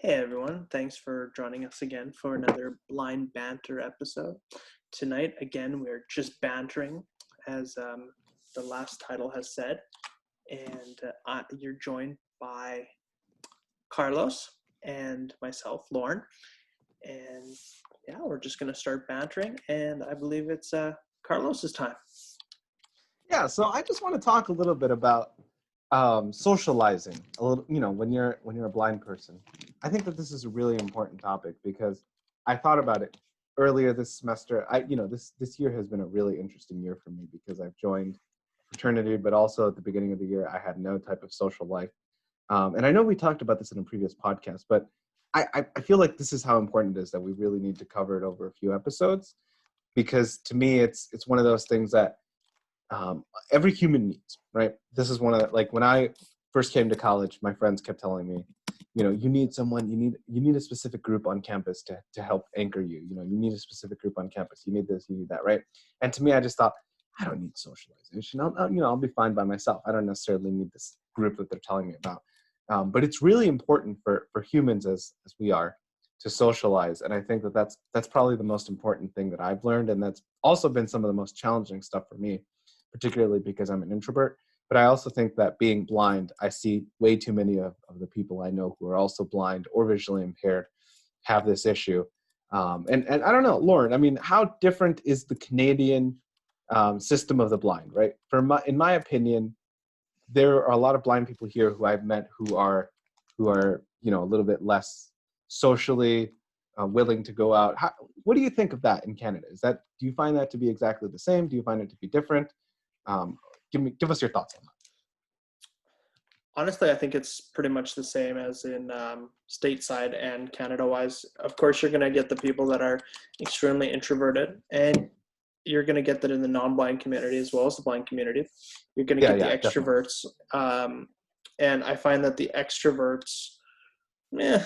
Hey everyone, thanks for joining us again for another blind banter episode. Tonight, again, we're just bantering, as the last title has said, and you're joined by Carlos and myself, Lorne, and yeah, we're just going to start bantering, and I believe it's Carlos's time. Yeah, so I just want to talk a little bit about socializing. A little, when you're a blind person. I think that this is a really important topic because I thought about it earlier this semester. This year has been a really interesting year for me because I've joined a fraternity, but also at the beginning of the year I had no type of social life. And I know we talked about this in a previous podcast, but I feel like this is how important it is that we really need to cover it over a few episodes because to me it's one of those things that every human needs, right? This is one of like when I first came to college, my friends kept telling me, you need someone, you need a specific group on campus to help anchor you. You need a specific group on campus. You need this, you need that, right? And to me, I just thought, I don't need socialization. I'll be fine by myself. I don't necessarily need this group that they're telling me about. But it's really important for humans as we are to socialize, and I think that's probably the most important thing that I've learned, and that's also been some of the most challenging stuff for me, particularly because I'm an introvert. But I also think that being blind, I see way too many of the people I know who are also blind or visually impaired have this issue. And I don't know, Lauren, I mean, how different is the Canadian system of the blind, right? In my opinion, there are a lot of blind people here who I've met who are a little bit less socially willing to go out. What do you think of that in Canada? Do you find that to be exactly the same? Do you find it to be different? Um, give us your thoughts on that. Honestly, I think it's pretty much the same as in stateside and Canada-wise. Of course, you're going to get the people that are extremely introverted, and you're going to get that in the non-blind community as well as the blind community. You're going to Yeah, get the yeah, definitely. extroverts, and I find that the extroverts, eh,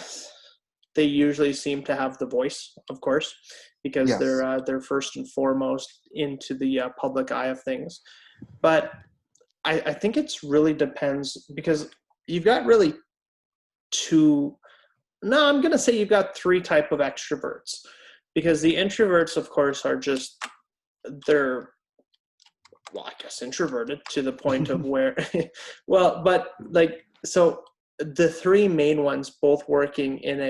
they usually seem to have the voice, of course, because Yes. they're first and foremost into the public eye of things. But I think it's really depends because you've got really two. No, I'm gonna say you've got three type of extroverts because the introverts, of course, are just they're well, I guess introverted to the point of where, well, but like so the three main ones both working in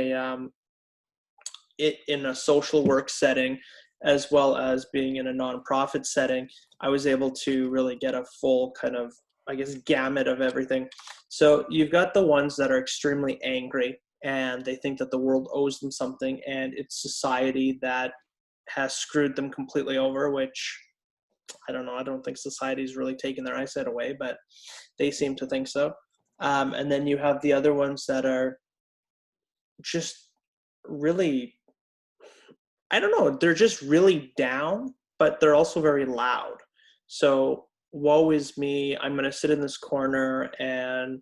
a social work setting as well as being in a nonprofit setting, I was able to really get a full kind of, I guess, gamut of everything. So you've got the ones that are extremely angry and they think that the world owes them something and it's society that has screwed them completely over, which I don't know. I don't think society's really taken their eyesight away, but they seem to think so. And then you have the other ones that are just really, I don't know, they're just really down, but they're also very loud. So, woe is me. I'm going to sit in this corner and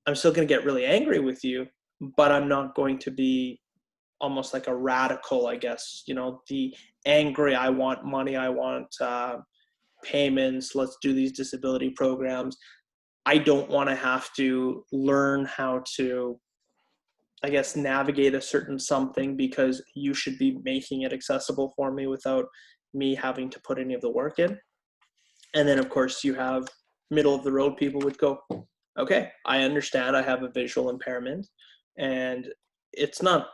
I'm still going to get really angry with you, but I'm not going to be almost like a radical, I guess. The angry, I want money, I want payments, let's do these disability programs. I don't want to have to learn how to, I guess, navigate a certain something because you should be making it accessible for me without me having to put any of the work in. And then, of course, you have middle of the road people would go, okay, I understand I have a visual impairment, and it's not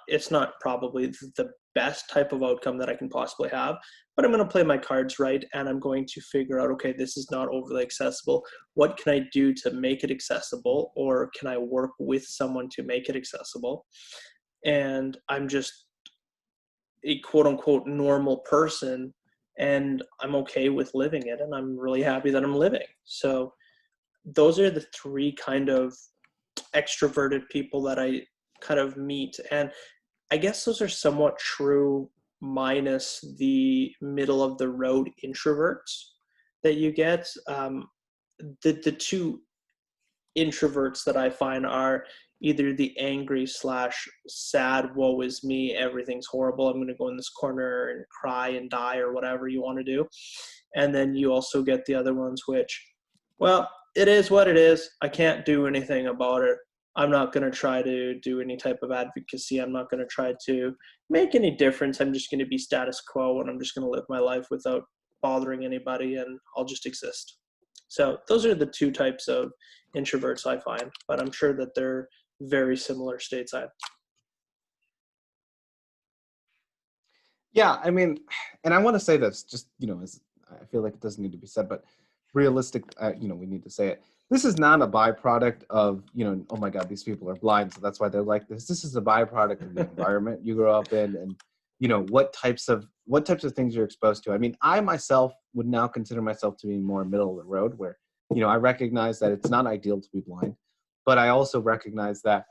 probably the best type of outcome that I can possibly have, but I'm going to play my cards right, and I'm going to figure out, okay, this is not overly accessible. What can I do to make it accessible, or can I work with someone to make it accessible? And I'm just a quote unquote normal person, and I'm okay with living it, and I'm really happy that I'm living. So those are the three kind of extroverted people that I kind of meet. And I guess those are somewhat true minus the middle of the road introverts that you get. The two introverts that I find are either the angry slash sad, woe is me, everything's horrible, I'm going to go in this corner and cry and die or whatever you want to do. And then you also get the other ones, which, well, it is what it is. I can't do anything about it. I'm not going to try to do any type of advocacy. I'm not going to try to make any difference. I'm just going to be status quo, and I'm just going to live my life without bothering anybody, and I'll just exist. So those are the two types of introverts I find, but I'm sure that they're very similar stateside. Yeah, I mean, and I want to say this, just as I feel like it doesn't need to be said, but realistic, we need to say it. This is not a byproduct of, oh my God, these people are blind, so that's why they're like this. This is a byproduct of the environment you grow up in, and what types of things you're exposed to. I mean, I myself would now consider myself to be more middle of the road, where I recognize that it's not ideal to be blind, but I also recognize that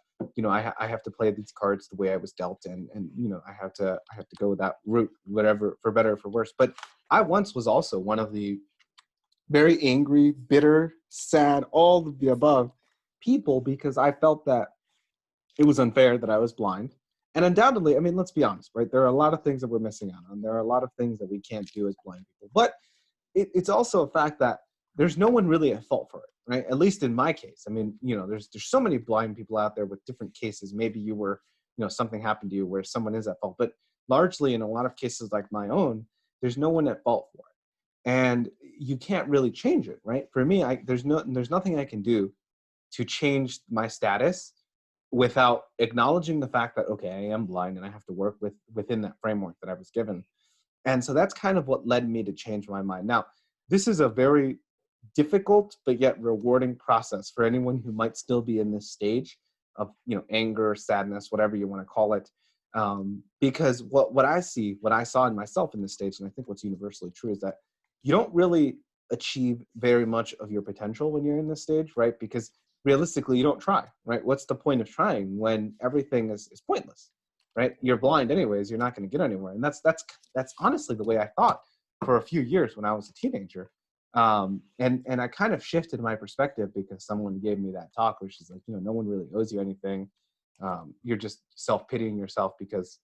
I have to play these cards the way I was dealt, and I have to go that route, whatever, for better or for worse. But I once was also one of the very angry, bitter, sad, all of the above people, because I felt that it was unfair that I was blind. And undoubtedly, I mean, let's be honest, right? There are a lot of things that we're missing out on. There are a lot of things that we can't do as blind people. But it's also a fact that there's no one really at fault for it, right? At least in my case. I mean, there's so many blind people out there with different cases. Maybe you were, something happened to you where someone is at fault. But largely, in a lot of cases like my own, there's no one at fault for it, and you can't really change it, right? For me, there's nothing I can do to change my status without acknowledging the fact that, okay, I am blind and I have to work within that framework that I was given. And so that's kind of what led me to change my mind. Now, this is a very difficult but yet rewarding process for anyone who might still be in this stage of anger, sadness, whatever you want to call it. Because what I saw in myself in this stage, and I think what's universally true, is that you don't really achieve very much of your potential when you're in this stage, right? Because realistically, you don't try, right? What's the point of trying when everything is pointless, right? You're blind anyways. You're not going to get anywhere. And that's honestly the way I thought for a few years when I was a teenager. And I kind of shifted my perspective because someone gave me that talk, which is like, no one really owes you anything. You're just self-pitying yourself because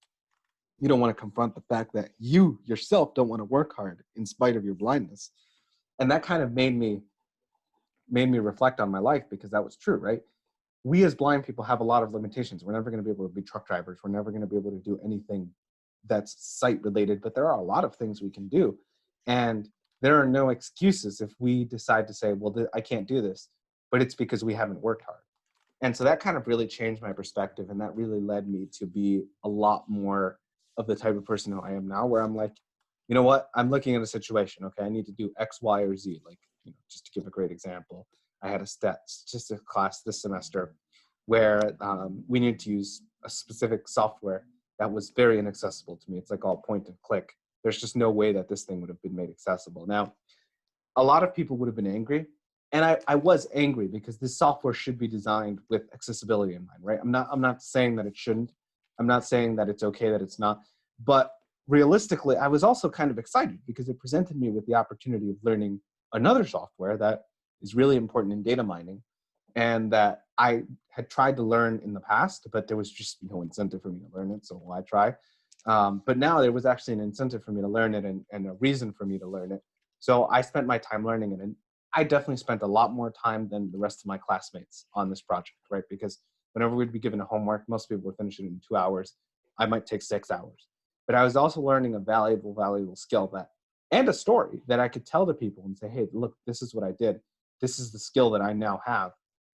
you don't want to confront the fact that you yourself don't want to work hard in spite of your blindness. And that kind of made me reflect on my life, because that was true, right? We as blind people have a lot of limitations. We're never going to be able to be truck drivers. We're never going to be able to do anything that's sight related, but there are a lot of things we can do. And there are no excuses if we decide to say, well, I can't do this, but it's because we haven't worked hard. And so that kind of really changed my perspective. And that really led me to be a lot more of the type of person who I am now, where I'm like, you know what, I'm looking at a situation. Okay, I need to do X, Y, or Z. Like, just to give a great example, I had a statistics class this semester where we needed to use a specific software that was very inaccessible to me. It's like all point and click. There's just no way that this thing would have been made accessible. Now, a lot of people would have been angry. And I was angry because this software should be designed with accessibility in mind, right? I'm not saying that it shouldn't. I'm not saying that it's okay that it's not. But realistically, I was also kind of excited because it presented me with the opportunity of learning another software that is really important in data mining, and that I had tried to learn in the past, but there was just no incentive for me to learn it. So why try? But now there was actually an incentive for me to learn it, and a reason for me to learn it. So I spent my time learning it, and I definitely spent a lot more time than the rest of my classmates on this project, right? Because whenever we'd be given a homework, most people would finish it in 2 hours. I might take 6 hours. But I was also learning a valuable skill, and a story that I could tell to people and say, hey, look, this is what I did. This is the skill that I now have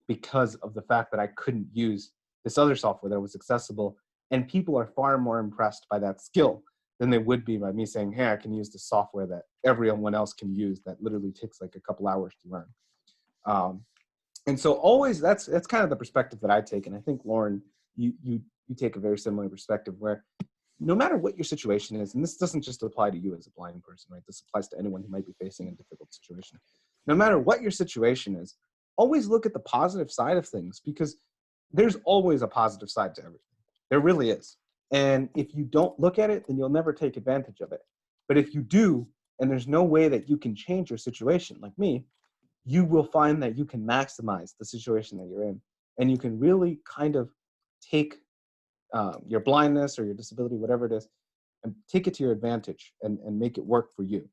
because of the fact that I couldn't use this other software that was accessible. And people are far more impressed by that skill than they would be by me saying, hey, I can use the software that everyone else can use that literally takes like a couple hours to learn. And so always that's kind of the perspective that I take. And I think, Lorne, you take a very similar perspective where no matter what your situation is, and this doesn't just apply to you as a blind person, right? This applies to anyone who might be facing a difficult situation. No matter what your situation is, always look at the positive side of things, because there's always a positive side to everything. There really is. And if you don't look at it, then you'll never take advantage of it. But if you do, and there's no way that you can change your situation, like me, you will find that you can maximize the situation that you're in. And you can really kind of take your blindness or your disability, whatever it is, and take it to your advantage and make it work for you.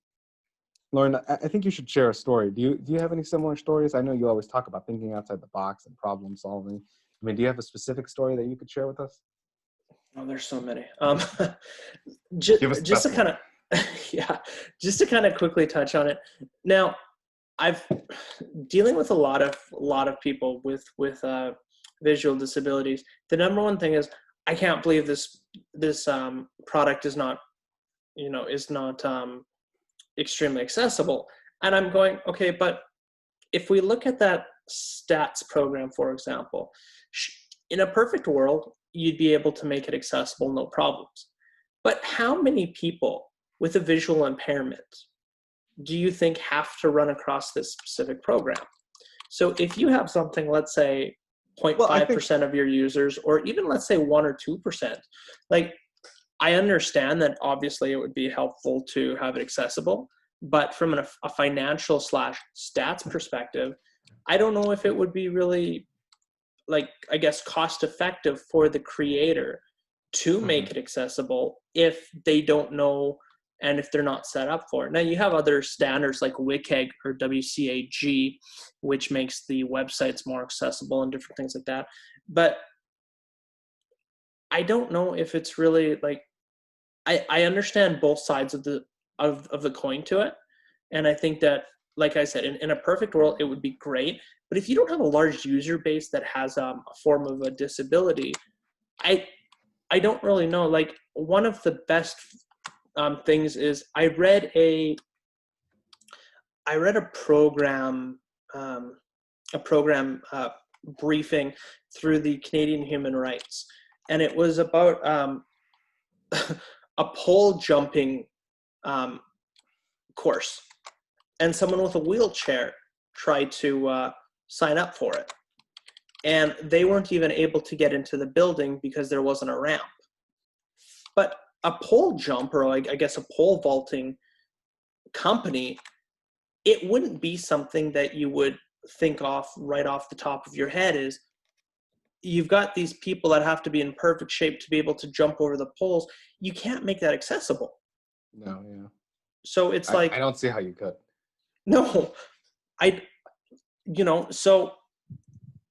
Lorne, I think you should share a story. Do you have any similar stories? I know you always talk about thinking outside the box and problem solving. I mean, do you have a specific story that you could share with us? Oh, there's so many. Give us the Just best to one. kind of, yeah, just to kind of quickly touch on it. Now, I've dealing with a lot of people with visual disabilities. The number one thing is I can't believe this product is not extremely accessible. And I'm going, okay, but if we look at that stats program, for example, in a perfect world, you'd be able to make it accessible, no problems. But how many people with a visual impairment do you think have to run across this specific program? So if you have something, let's say Well, I think 0.5% of your users, or even let's say 1 or 2%, like I understand that obviously it would be helpful to have it accessible, but from a financial slash stats perspective, I don't know if it would be really, like, I guess, cost effective for the creator to make mhm. it accessible if they don't know and if they're not set up for it. Now you have other standards like WCAG or WCAG, which makes the websites more accessible and different things like that. But I don't know if it's really like, I understand both sides of the coin to it. And I think that, like I said, in a perfect world, it would be great. But if you don't have a large user base that has a form of a disability, I I don't really know. Like, one of the best things is I read um, a program briefing through the Canadian Human Rights, and it was about a pole jumping um, course, and someone with a wheelchair tried to sign up for it, and they weren't even able to get into the building because there wasn't a ramp. But a pole jumper, like I guess a pole vaulting company, it wouldn't be something that you would think off right off the top of your head. Is you've got these people that have to be in perfect shape to be able to jump over the poles. You can't make that accessible. No, yeah. So it's I like, don't see how you could. no, I, so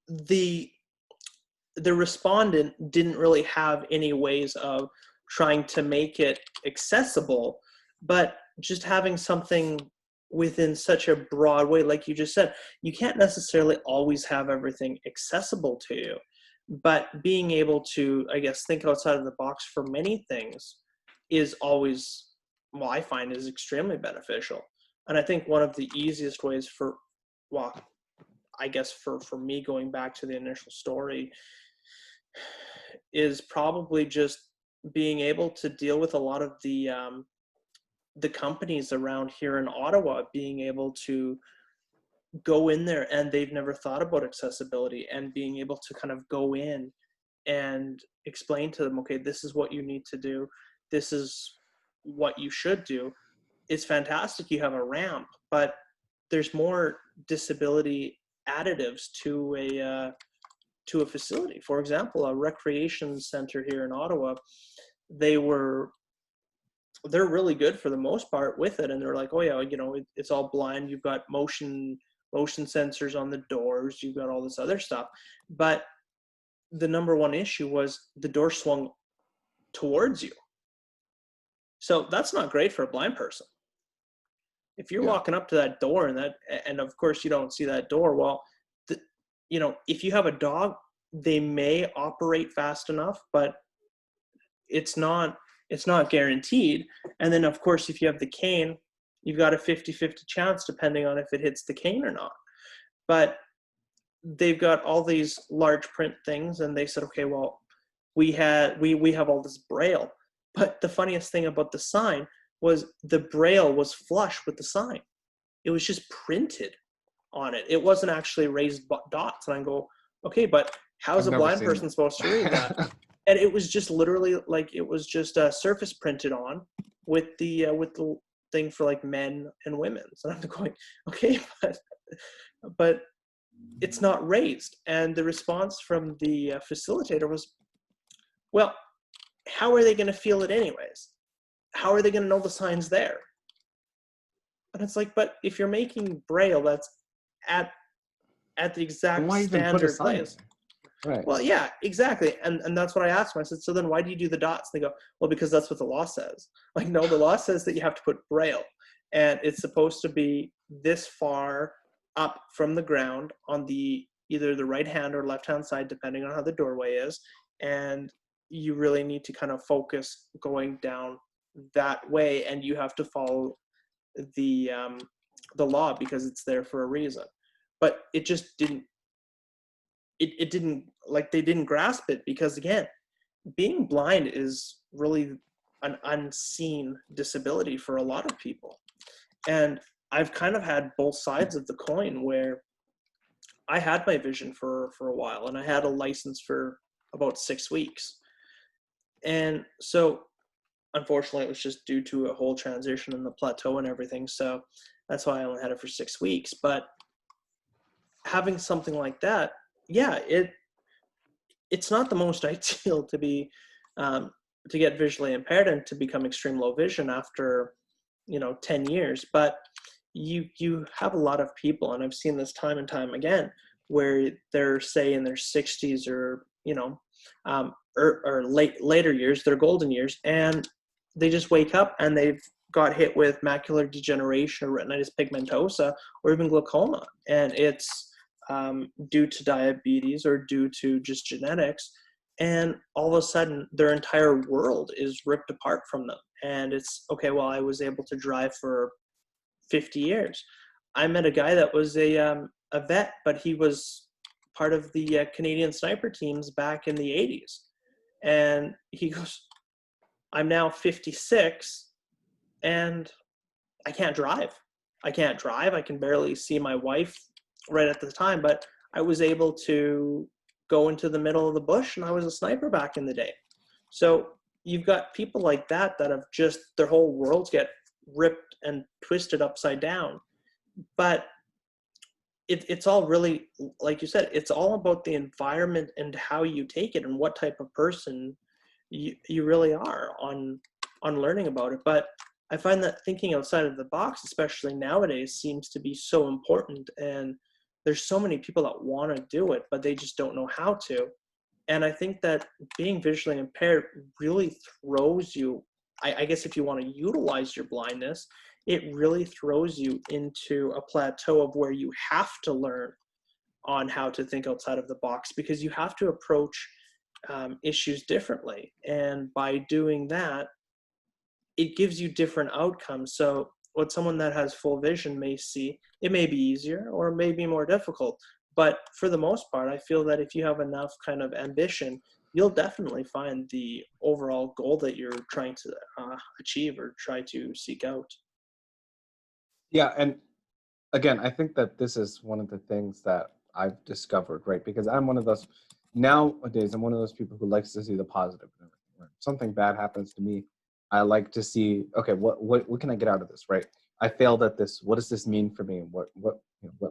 the the respondent didn't really have any ways of trying to make it accessible, but just having something within such a broad way, like you just said, you can't necessarily always have everything accessible to you, but being able to, I guess, think outside of the box for many things is always, well, I find is extremely beneficial. And I think one of the easiest ways for, well, I guess for me, going back to the initial story, is probably just being able to deal with a lot of the companies around here in Ottawa being able to go in there and they've never thought about accessibility, and being able to kind of go in and explain to them, okay, this is what you need to do, this is what you should do. It's fantastic you have a ramp, but there's more disability additives to a facility. For example, a recreation center here in Ottawa, they were they're really good for the most part with it, and they're like, oh yeah, it's all blind. You've got motion sensors on the doors. You've got all this other stuff, but the number one issue was the door swung towards you. So that's not great for a blind person. If you're Yeah. walking up to that door and of course you don't see that door, well, if you have a dog, they may operate fast enough, but it's not guaranteed. And then of course, if you have the cane, you've got a 50-50 chance depending on if it hits the cane or not. But they've got all these large print things, and they said, okay, well, we have all this braille. But the funniest thing about the sign was the braille was flush with the sign. It was just printed on it. It wasn't actually raised dots. And I go, okay, but how's I've a never blind seen person supposed to read that? that. And it was just literally like, it was just a surface printed on with the thing for like men and women. So I'm going, okay, but it's not raised. And the response from the facilitator was, well, how are they going to feel it anyways? How are they going to know the sign's there? And it's like, but if you're making braille that's at the Then exact why even put a standard sign place, there? Right. Well, yeah, exactly. And that's what I asked them. I said, so then why do you do the dots? And they go, well, because that's what the law says. Like, no, the law says that you have to put braille, and it's supposed to be this far up from the ground on the either the right hand or left hand side, depending on how the doorway is. And you really need to kind of focus going down that way, and you have to follow the the law because it's there for a reason. But it just didn't it didn't like they didn't grasp it because again, being blind is really an unseen disability for a lot of people. And I've kind of had both sides of the coin where I had my vision for a while and I had a license for about 6 weeks. And so unfortunately it was just due to a whole transition in the plateau and everything. So that's why I only had it for 6 weeks. But having something like that, yeah, it's not the most ideal to be to get visually impaired and to become extreme low vision after 10 years. But you have a lot of people, and I've seen this time and time again, where they're say in their 60s or or later years, their golden years, and they just wake up and they've got hit with macular degeneration or retinitis pigmentosa or even glaucoma, and it's due to diabetes or due to just genetics. And all of a sudden, their entire world is ripped apart from them. And it's okay. Well, I was able to drive for 50 years. I met a guy that was a vet, but he was part of the Canadian sniper teams back in the 80s. And he goes, I'm now 56 and I can't drive. I can't drive. I can barely see my wife right at the time, but I was able to go into the middle of the bush and I was a sniper back in the day. So you've got people like that that have just their whole worlds get ripped and twisted upside down. But it's all really, like you said, it's all about the environment and how you take it and what type of person you really are on learning about it. But I find that thinking outside of the box, especially nowadays, seems to be so important. And there's so many people that want to do it, but they just don't know how to. And I think that being visually impaired really throws you, I guess if you want to utilize your blindness, it really throws you into a plateau of where you have to learn on how to think outside of the box because you have to approach issues differently. And by doing that, it gives you different outcomes. So what someone that has full vision may see, it may be easier or it may be more difficult. But for the most part, I feel that if you have enough kind of ambition, you'll definitely find the overall goal that you're trying to achieve or try to seek out. Yeah, and again, I think that this is one of the things that I've discovered, right? Because I'm one of those nowadays. I'm one of those people who likes to see the positive in everything. Right? Something bad happens to me, I like to see, okay, what can I get out of this, right? I failed at this. What does this mean for me? And what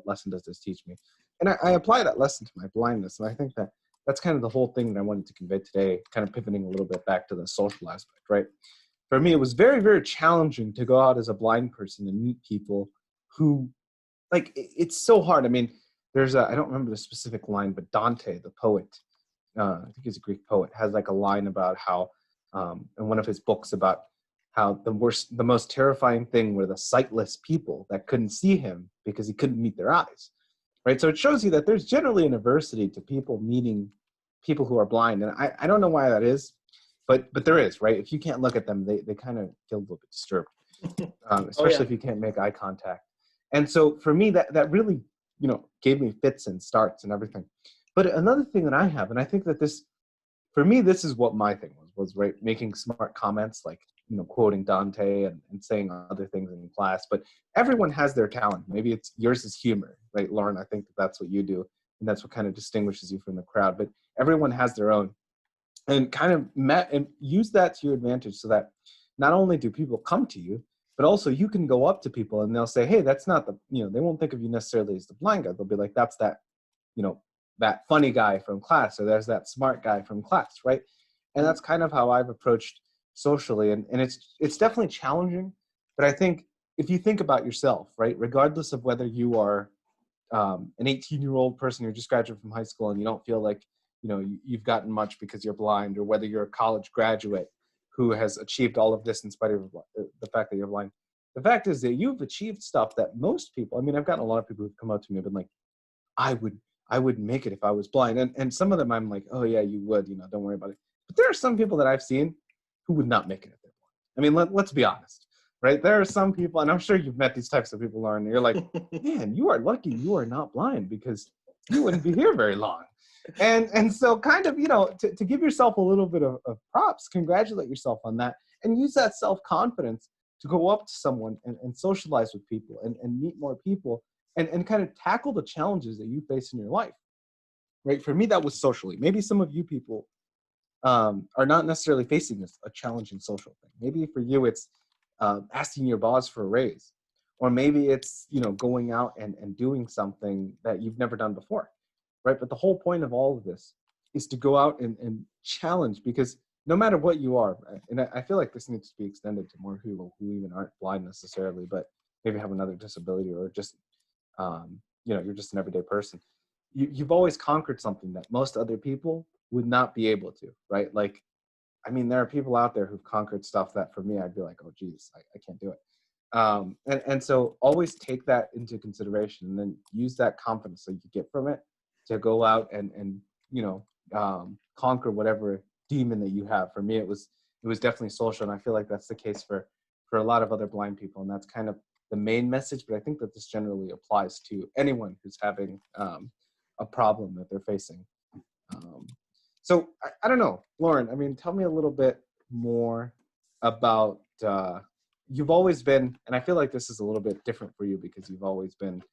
lesson does this teach me? And I apply that lesson to my blindness, and I think that that's kind of the whole thing that I wanted to convey today. Kind of pivoting a little bit back to the social aspect, right? For me, it was very, very challenging to go out as a blind person and meet people who, like, it's so hard. I mean, I don't remember the specific line, but Dante, the poet, I think he's a Greek poet, has like a line about how, in one of his books, about how the most terrifying thing were the sightless people that couldn't see him because he couldn't meet their eyes, right? So it shows you that there's generally an aversity to people meeting people who are blind. And I don't know why that is, but there is, right? If you can't look at them, they kind of feel a little bit disturbed, Oh yeah. especially if you can't make eye contact. And so for me, that really, gave me fits and starts and everything. But another thing that I have, and I think that this, for me, this is what my thing was right, making smart comments, like, quoting Dante and saying other things in class. But everyone has their talent. Maybe it's yours is humor, right, Lorne? I think that's what you do, and that's what kind of distinguishes you from the crowd. But everyone has their own, and kind of and use that to your advantage, so that not only do people come to you, but also you can go up to people and they'll say, hey, that's not they won't think of you necessarily as the blind guy. They'll be like, that's that, that funny guy from class, or there's that smart guy from class, right? And that's kind of how I've approached socially. And it's definitely challenging, but I think if you think about yourself, right, regardless of whether you are an 18-year-old person who just graduated from high school and you don't feel like you've gotten much because you're blind, or whether you're a college graduate who has achieved all of this in spite of the fact that you're blind. The fact is that you've achieved stuff that most people, I mean, I've gotten a lot of people who've come up to me and been like, I would make it if I was blind. And some of them I'm like, oh yeah, you would, don't worry about it. But there are some people that I've seen who would not make it if they're blind. I mean, let's be honest, right? There are some people, and I'm sure you've met these types of people, Lauren, and you're like, man, you are lucky you are not blind, because you wouldn't be here very long. And so kind of, to give yourself a little bit of props, congratulate yourself on that, and use that self-confidence to go up to someone and socialize with people and meet more people and kind of tackle the challenges that you face in your life, right? For me, that was socially. Maybe some of you people are not necessarily facing a challenging social thing. Maybe for you, it's asking your boss for a raise, or maybe it's, going out and doing something that you've never done before, right? But the whole point of all of this is to go out and challenge, because no matter what you are, and I feel like this needs to be extended to more people who even aren't blind necessarily, but maybe have another disability, or just, you're just an everyday person. You've always conquered something that most other people would not be able to, right? Like, I mean, there are people out there who've conquered stuff that for me, I'd be like, oh, geez, I can't do it. And so always take that into consideration, and then use that confidence that you get from it to go out and conquer whatever demon that you have. For me, it was definitely social, and I feel like that's the case for a lot of other blind people, and that's kind of the main message. But I think that this generally applies to anyone who's having a problem that they're facing. So I don't know, Lauren, I mean, tell me a little bit more about, you've always been, and I feel like this is a little bit different for you because you've always been,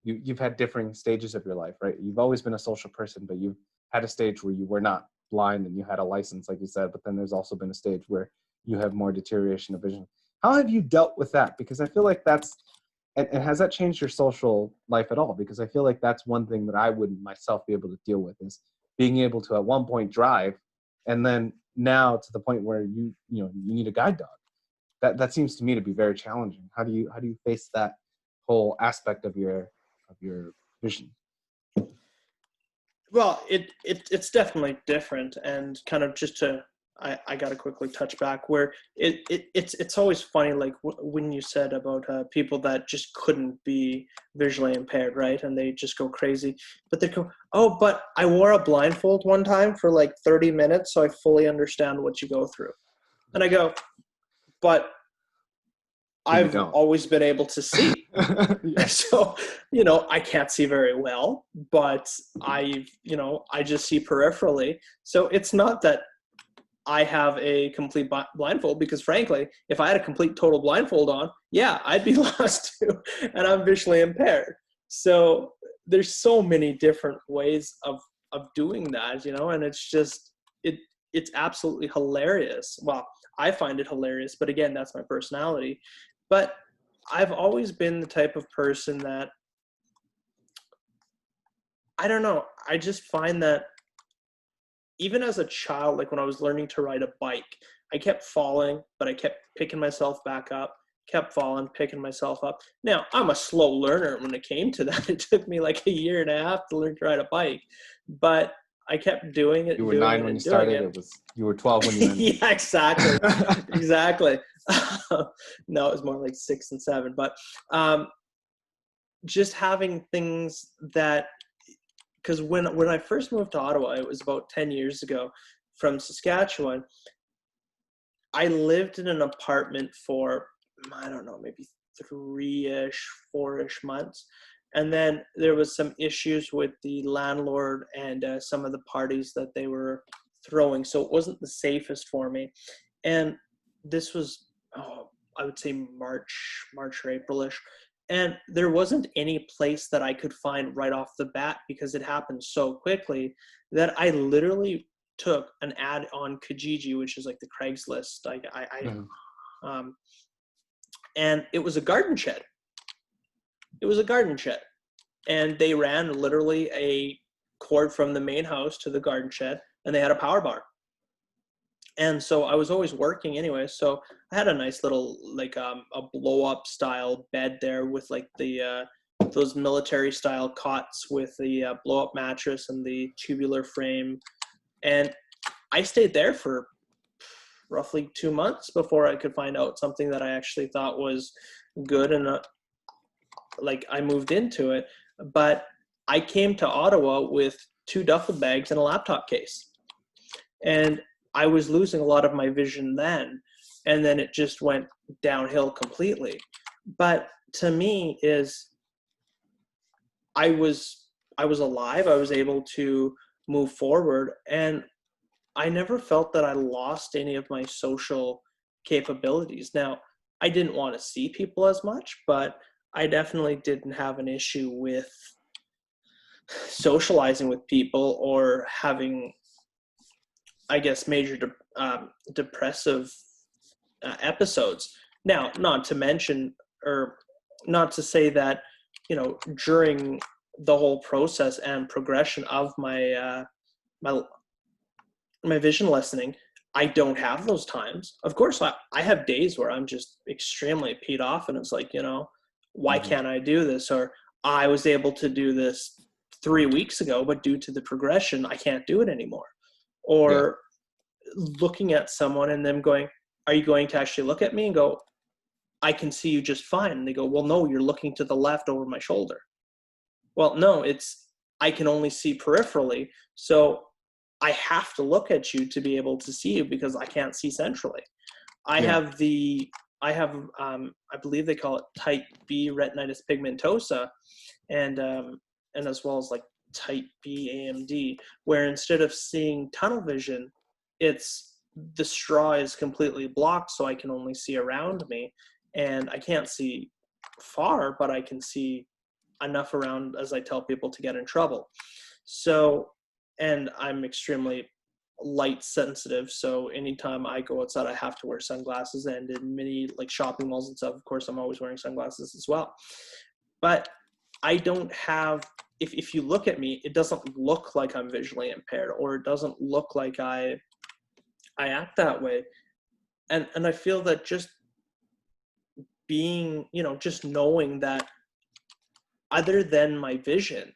you've had differing stages of your life, right? You've always been a social person, but you've had a stage where you were not blind and you had a license, like you said, but then there's also been a stage where you have more deterioration of vision. How have you dealt with that? Because I feel like that's, and has that changed your social life at all? Because I feel like that's one thing that I wouldn't myself be able to deal with, is being able to at one point drive, and then now to the point where you need a guide dog. That seems to me to be very challenging. How do you face that whole aspect of your vision? Well, it's definitely different, and kind of just to, I got to quickly touch back where it's always funny, like when you said about people that just couldn't be visually impaired, right? And they just go crazy, but they go, oh, but I wore a blindfold one time for like 30 minutes, so I fully understand what you go through. And I go, but I've always been able to see. Yeah. So, I can't see very well, but I just see peripherally. So it's not that I have a complete blindfold, because frankly, if I had a complete total blindfold on, yeah, I'd be lost too, and I'm visually impaired. So there's so many different ways of doing that, and it's just, it's absolutely hilarious. Well, I find it hilarious, but again, that's my personality. But I've always been the type of person that, I don't know, I just find that even as a child, like when I was learning to ride a bike, I kept falling, but I kept picking myself back up, kept falling, picking myself up. Now, I'm a slow learner when it came to that. It took me like a year and a half to learn to ride a bike, but I kept doing it. You were 9 when you started. You were 12 when you ended. Yeah, exactly. Exactly. No, it was more like 6 and 7, but just having things that, because when I first moved to Ottawa, it was about 10 years ago from Saskatchewan. I lived in an apartment for, I don't know, maybe 3-ish, 4-ish months. And then there was some issues with the landlord and some of the parties that they were throwing. So it wasn't the safest for me. And this was, I would say March or April-ish. And there wasn't any place that I could find right off the bat, because it happened so quickly, that I literally took an ad on Kijiji, which is like the Craigslist. And it was a garden shed. It was a garden shed. And they ran literally a cord from the main house to the garden shed, and they had a power bar. And so I was always working anyway. So I had a nice little, like a blow up style bed there with like the those military style cots with the blow up mattress and the tubular frame. And I stayed there for roughly 2 months before I could find out something that I actually thought was good, and like I moved into it. But I came to Ottawa with 2 duffel bags and a laptop case, and I was losing a lot of my vision then, and then it just went downhill completely. But to me is I was alive, I was able to move forward, and I never felt that I lost any of my social capabilities. Now, I didn't want to see people as much, but I definitely didn't have an issue with socializing with people or having, I guess, major depressive episodes. Now, not to mention, or not to say that, during the whole process and progression of my my vision lessening, I don't have those times. Of course, I have days where I'm just extremely peed off, and it's like, why Hmm. can't I do this? Or I was able to do this 3 weeks ago, but due to the progression, I can't do it anymore. Yeah. Or looking at someone and them going, are you going to actually look at me? And go, I can see you just fine. And they go, well, no, you're looking to the left over my shoulder. Well, no, I can only see peripherally. So I have to look at you to be able to see you because I can't see centrally. I Yeah. have I believe they call it type B retinitis pigmentosa, and as well as like type B AMD, where instead of seeing tunnel vision, it's the straw is completely blocked, so I can only see around me, and I can't see far, but I can see enough around, as I tell people, to get in trouble. So, and I'm extremely light sensitive, so anytime I go outside I have to wear sunglasses, and in many like shopping malls and stuff, of course I'm always wearing sunglasses as well. But I don't have, if you look at me, it doesn't look like I'm visually impaired, or it doesn't look like I act that way. And I feel that just being, just knowing that other than my vision,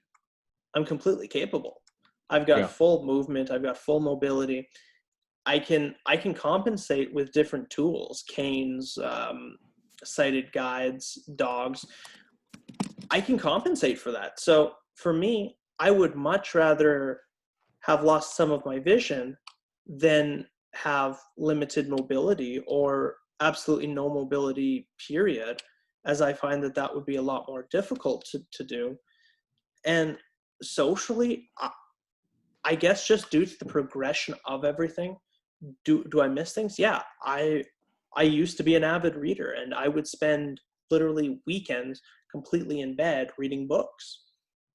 I'm completely capable. I've got Yeah. full movement, I've got full mobility. I can compensate with different tools, canes, sighted guides, dogs. I can compensate for that. So for me, I would much rather have lost some of my vision than have limited mobility or absolutely no mobility, period, as I find that that would be a lot more difficult to do. And socially, I guess just due to the progression of everything, do I miss things? Yeah, I used to be an avid reader, and I would spend literally weekends completely in bed reading books.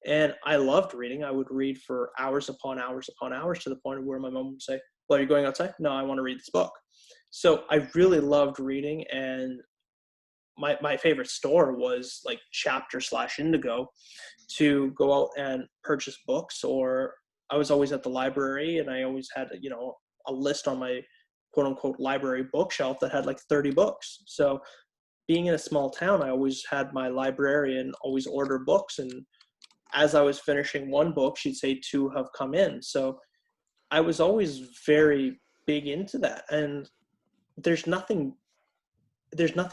And I loved reading. I would read for hours upon hours upon hours, to the point where my mom would say, well, are you going outside? No, I want to read this book. So I really loved reading, and my favorite store was like Chapter / Indigo, to go out and purchase books. Or I was always at the library, and I always had, a list on my quote unquote library bookshelf that had like 30 books. So being in a small town, I always had my librarian always order books, and as I was finishing one book, she'd say 2 have come in. So I was always very big into that. And there's nothing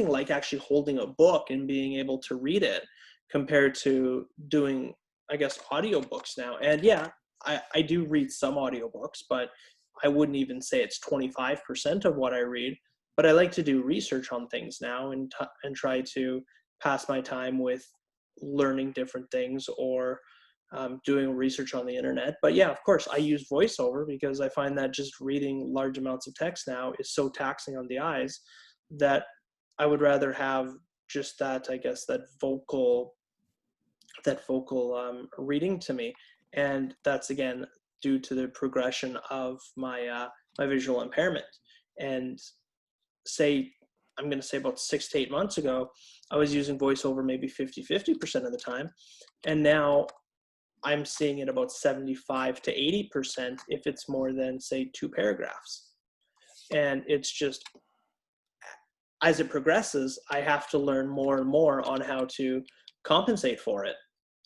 like actually holding a book and being able to read it, compared to doing, I guess, audiobooks now. And yeah, I do read some audiobooks, but I wouldn't even say it's 25% of what I read. But I like to do research on things now, and try to pass my time with learning different things, or doing research on the internet. But yeah, of course, I use voiceover because I find that just reading large amounts of text now is so taxing on the eyes, that I would rather have just that, I guess, that vocal reading to me. And that's, again, due to the progression of my visual impairment. And I'm going to say about 6 to 8 months ago, I was using voiceover maybe 50% of the time. And now I'm seeing it about 75 to 80% if it's more than, say, 2 paragraphs. And it's just, as it progresses, I have to learn more and more on how to compensate for it.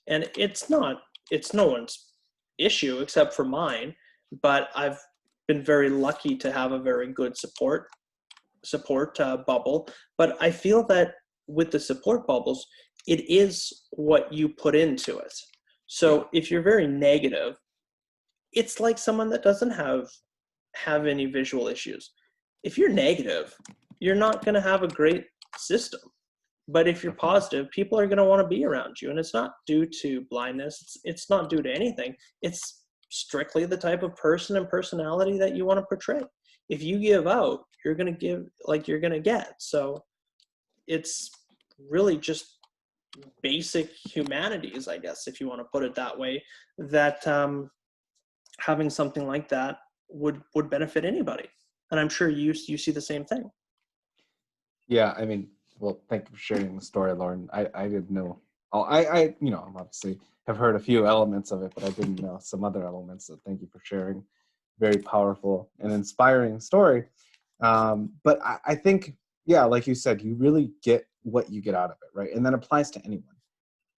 And it's no one's issue except for mine, but I've been very lucky to have a very good support bubble. But I feel that with the support bubbles, it is what you put into it. Yeah. So if you're very negative, it's like someone that doesn't have any visual issues. If you're negative, you're not going to have a great system. But if you're Definitely. positive, people are going to want to be around you. And it's not due to blindness. It's not due to anything. It's strictly the type of person and personality that you want to portray. If you give out, you're going to give like you're going to get. So it's really just basic humanities, I guess, if you want to put it that way, that having something like that would benefit anybody. And I'm sure you see the same thing. Yeah, I mean, well, thank you for sharing the story, Lauren. I didn't know. Oh, you know, obviously have heard a few elements of it, but I didn't know some other elements. So thank you for sharing. Very powerful and inspiring story. But I think, yeah, like you said, you really get what you get out of it, right? And that applies to anyone.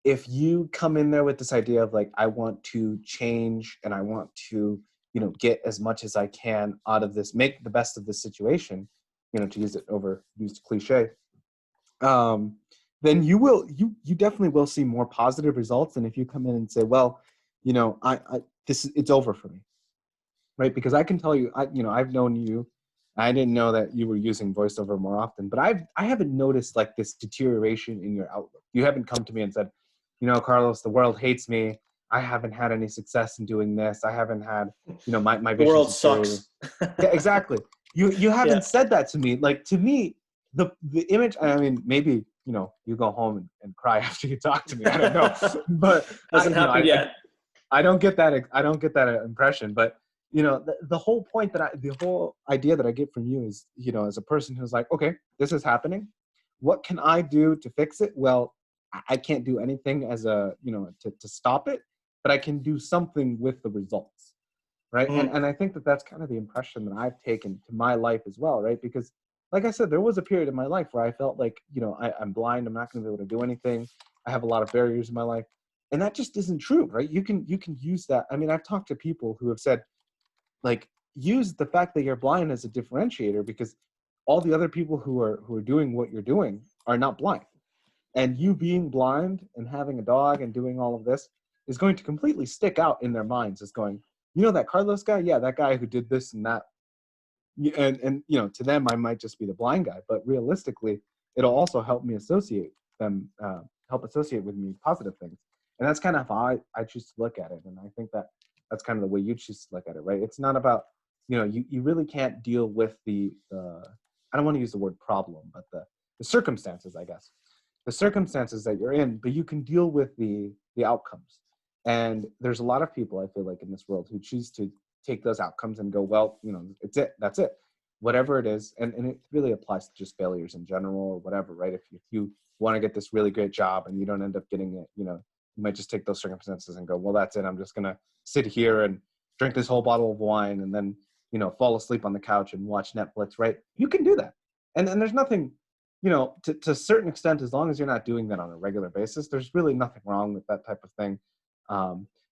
If you come in there with this idea of like, I want to change and I want to, you know, get as much as I can out of this, make the best of this situation, you know, to use it overused cliche, um, then you definitely will see more positive results than if you come in and say, well, you know, it's over for me, right? Because I can tell you, you know, I've known you. I didn't know that you were using voiceover more often, but I haven't noticed like this deterioration in your outlook. You haven't come to me and said, you know, Carlos, the world hates me. I haven't had any success in doing this. I haven't had, you know, my The vision's world deteriorating. sucks. Yeah, exactly. You Yeah, haven't said that to me. Like to me, the image. I mean, maybe you know, you go home and cry after you talk to me. I don't know, but hasn't you know, happened yet. I don't get that. I don't get that impression. But you know, the whole point the whole idea that I get from you is, you know, as a person who's like, okay, this is happening. What can I do to fix it? Well, I can't do anything as a, you know, to stop it, but I can do something with the results, right? Mhm. And I think that that's kind of the impression that I've taken to my life as well, right? Because, like I said, there was a period in my life where I felt like, you know, I'm blind. I'm not going to be able to do anything. I have a lot of barriers in my life, and that just isn't true, right? You can use that. I mean, I've talked to people who have said, like, use the fact that you're blind as a differentiator, because all the other people who are doing what you're doing are not blind, and you being blind and having a dog and doing all of this is going to completely stick out in their minds as going, you know, that Carlos guy, yeah, that guy who did this and that. And you know, to them I might just be the blind guy, but realistically it'll also help me associate them, help associate with me positive things. And that's kind of how I choose to look at it. And I think that that's kind of the way you choose to look at it, right? It's not about, you know, you really can't deal with the I don't want to use the word problem, but the circumstances, I guess, the circumstances that you're in, but you can deal with the outcomes. And there's a lot of people, I feel like, in this world who choose to take those outcomes and go, well, you know, it's it, that's it, whatever it is. And it really applies to just failures in general or whatever, right? If you want to get this really great job and you don't end up getting it, you know, you might just take those circumstances and go, well, that's it. I'm just going to sit here and drink this whole bottle of wine and then, you know, fall asleep on the couch and watch Netflix, right? You can do that. And there's nothing, you know, to a certain extent, as long as you're not doing that on a regular basis, there's really nothing wrong with that type of thing.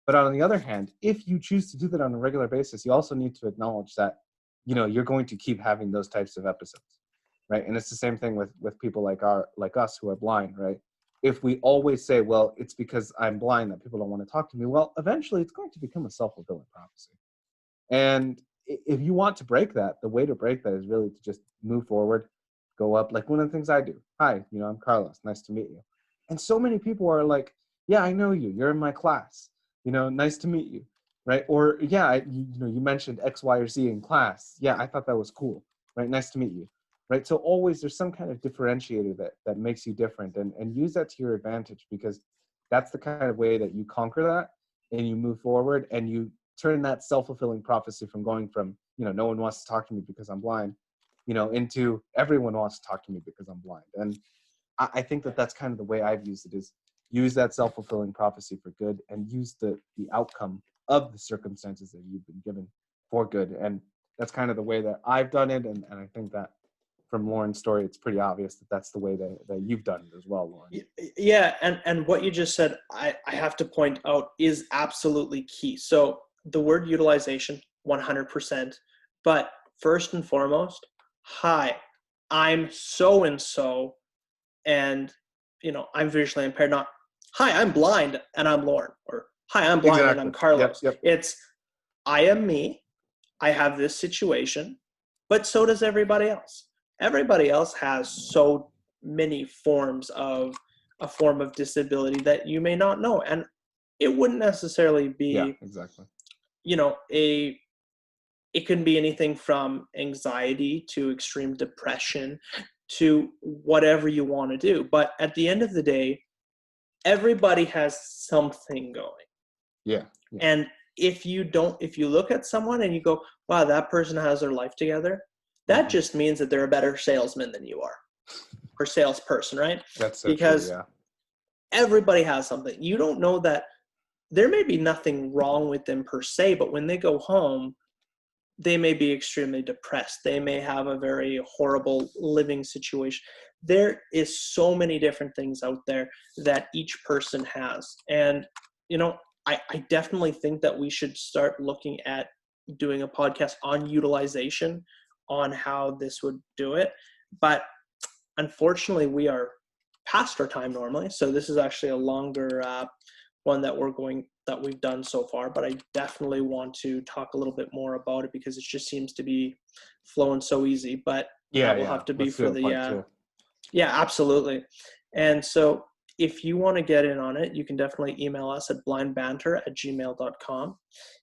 But on the other hand, if you choose to do that on a regular basis, you also need to acknowledge that, you know, you're going to keep having those types of episodes, right? And it's the same thing with people like us who are blind, right? If we always say, well, it's because I'm blind that people don't want to talk to me, well, eventually it's going to become a self-fulfilling prophecy. And if you want to break that, the way to break that is really to just move forward, go up. Like one of the things I do. Hi, you know, I'm Carlos. Nice to meet you. And so many people are like, yeah, I know you. You're in my class. You know, nice to meet you. Right. Or, yeah, you know, you mentioned X, Y, or Z in class. Yeah, I thought that was cool. Right. Nice to meet you. Right. So always there's some kind of differentiator that makes you different, and use that to your advantage, because that's the kind of way that you conquer that and you move forward and you turn that self-fulfilling prophecy from going from, you know, no one wants to talk to me because I'm blind, you know, into everyone wants to talk to me because I'm blind. And I think that that's kind of the way I've used it, is use that self-fulfilling prophecy for good and use the outcome of the circumstances that you've been given for good. And that's kind of the way that I've done it. And I think that from Lorne's story, it's pretty obvious that that's the way that you've done it as well, Lorne. Yeah, and what you just said, I have to point out, is absolutely key. So the word utilization, 100%. But first and foremost, hi, I'm so and so, and I'm visually impaired. Not, hi, I'm blind and I'm Lorne, or hi, I'm blind and I'm Exactly. Carlos. Yep. It's, I am me. I have this situation, but so does everybody else. Everybody else has so many forms of a form of disability that you may not know. And it wouldn't necessarily Yeah, be, exactly. it can be anything from anxiety to extreme depression to whatever you want to do. But at the end of the day, everybody has something going. Yeah. And if you look at someone and you go, wow, that person has their life together, that just means that they're a better salesman than you are, or salesperson, right? That's so Because true, yeah. everybody has something. You don't know that there may be nothing wrong with them per se, but when they go home, they may be extremely depressed. They may have a very horrible living situation. There is so many different things out there that each person has. And, I definitely think that we should start looking at doing a podcast on utilization, on how this would do it. But unfortunately, we are past our time normally. So this is actually a longer one that we've done so far, but I definitely want to talk a little bit more about it because it just seems to be flowing so easy. But that will have to be Let's for do a part two. Yeah, absolutely. And so if you want to get in on it, you can definitely email us at blindbanter@gmail.com.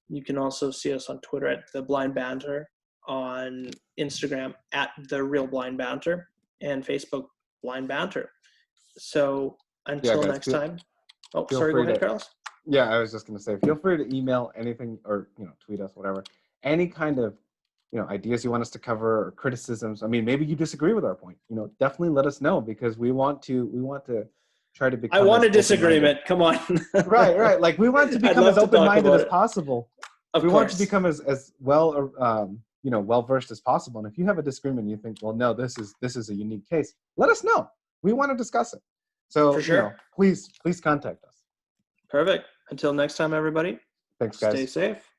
You can also see us on Twitter at The Blind Banter, on Instagram at The Real Blind Banter, and Facebook Blind Banter. So until guys, next time. Oh, feel sorry, go free ahead, to Carlos. Yeah, I was just going to say, feel free to email anything or, tweet us, whatever. Any kind of, ideas you want us to cover or criticisms. I mean, maybe you disagree with our point. Definitely let us know because we want to try to become I want as a disagreement. Come on. Right. Like we want to I'd become love as to talk open-minded about as it. possible. Of We want to course. become as well, well-versed as possible. And if you have a disagreement, you think, well, no, this is a unique case. Let us know. We want to discuss it. So, For sure. please contact us. Perfect. Until next time, everybody. Thanks, Stay guys. safe.